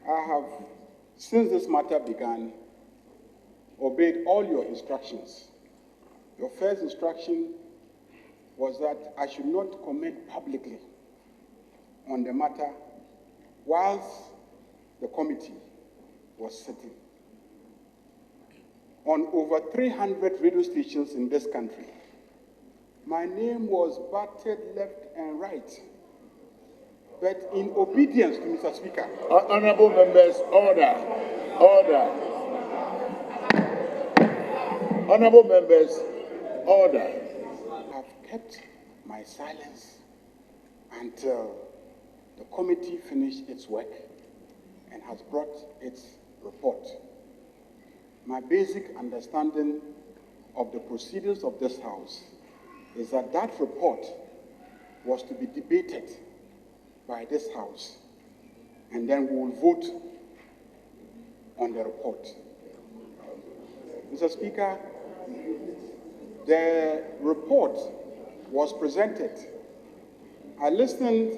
I have, since this matter began, obeyed all your instructions. Your first instruction was that I should not comment publicly on the matter whilst the committee was sitting. On over 300 radio stations in this country, my name was battered left and right. But in obedience to Mr. Speaker. Honorable members, order. Order. Honorable members, order. I have kept my silence until the committee finished its work and has brought its report. My basic understanding of the proceedings of this House is that that report was to be debated by this House, and then we will vote on the report. Mr. Speaker, the report was presented. I listened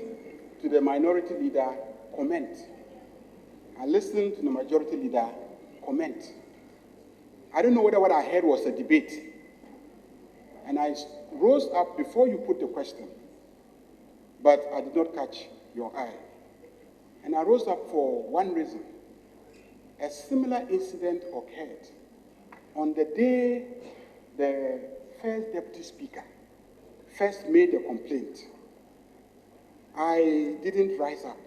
to the minority leader comment. I listened to the majority leader comment. I don't know whether what I heard was a debate. And I rose up before you put the question, but I did not catch your eye. And I rose up for one reason. A similar incident occurred on the day the first deputy speaker first made a complaint. I didn't rise up.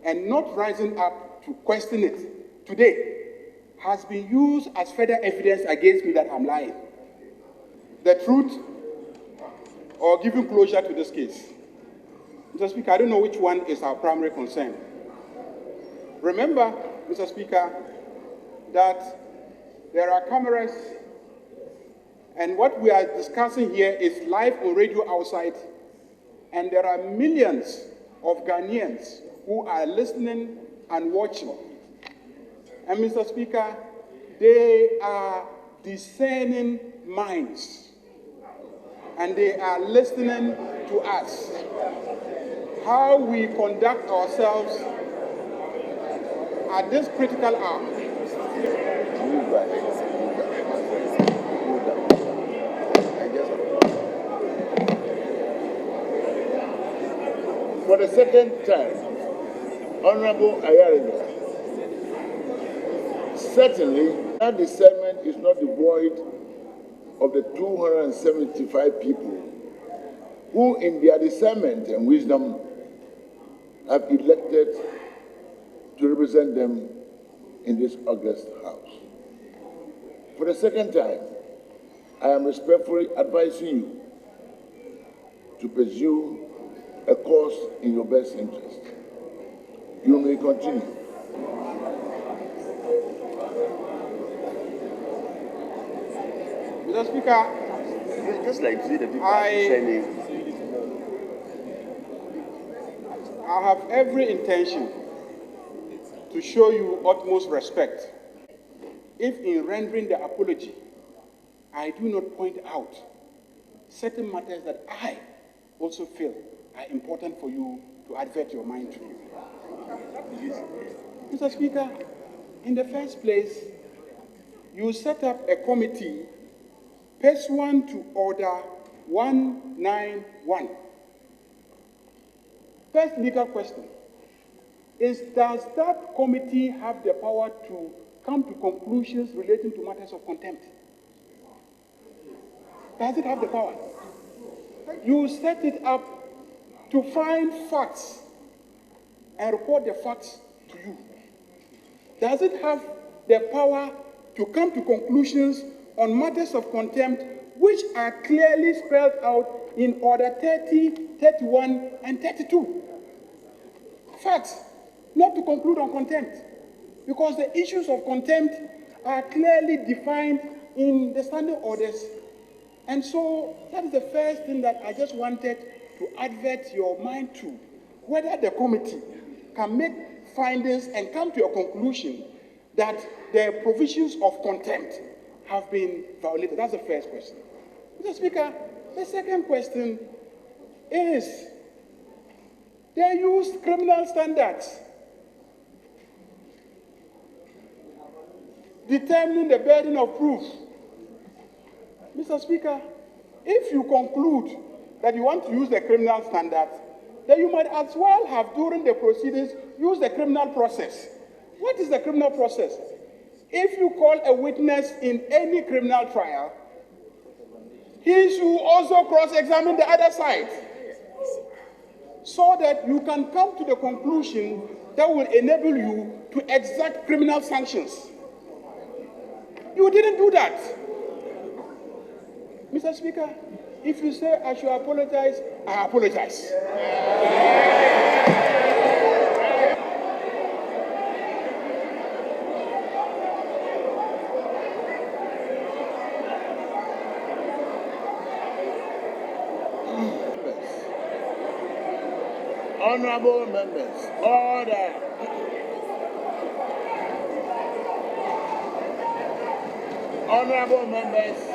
And not rising up to question it today has been used as further evidence against me that I'm lying. The truth or giving closure to this case. Mr. Speaker, I don't know which one is our primary concern. Remember, Mr. Speaker, that there are cameras, and what we are discussing here is live on radio outside, and there are millions of Ghanaians who are listening and watching. And Mr. Speaker, they are discerning minds, and they are listening to us. How we conduct ourselves at this critical hour. For the second time, Honorable Ayariga, certainly that discernment is not devoid of the 275 people who in their discernment and wisdom have elected to represent them in this august House. For the second time, I am respectfully advising you to pursue a course in your best interest. You may continue. Mr. Speaker, just like the people are saying. I have every intention to show you utmost respect if in rendering the apology, I do not point out certain matters that I also feel are important for you to advert your mind to. Mr. Speaker, in the first place, you set up a committee pursuant to Order 191. First legal question is, does that committee have the power to come to conclusions relating to matters of contempt? Does it have the power? You set it up to find facts and report the facts to you. Does it have the power to come to conclusions on matters of contempt which are clearly spelled out in Order 30, 31, and 32? Facts, not to conclude on contempt, because the issues of contempt are clearly defined in the standing orders. And so that is the first thing that I just wanted to advert your mind to, whether the committee can make findings and come to a conclusion that the provisions of contempt have been violated. That's the first question. Mr. Speaker, the second question is, they use criminal standards determining the burden of proof. Mr. Speaker, if you conclude that you want to use the criminal standard, then you might as well have, during the proceedings, use the criminal process. What is the criminal process? If you call a witness in any criminal trial, he should also cross-examine the other side, so that you can come to the conclusion that will enable you to exact criminal sanctions. You didn't do that. Mr. Speaker, if you say I should apologize, I apologize. Honorable members, order. Honorable members.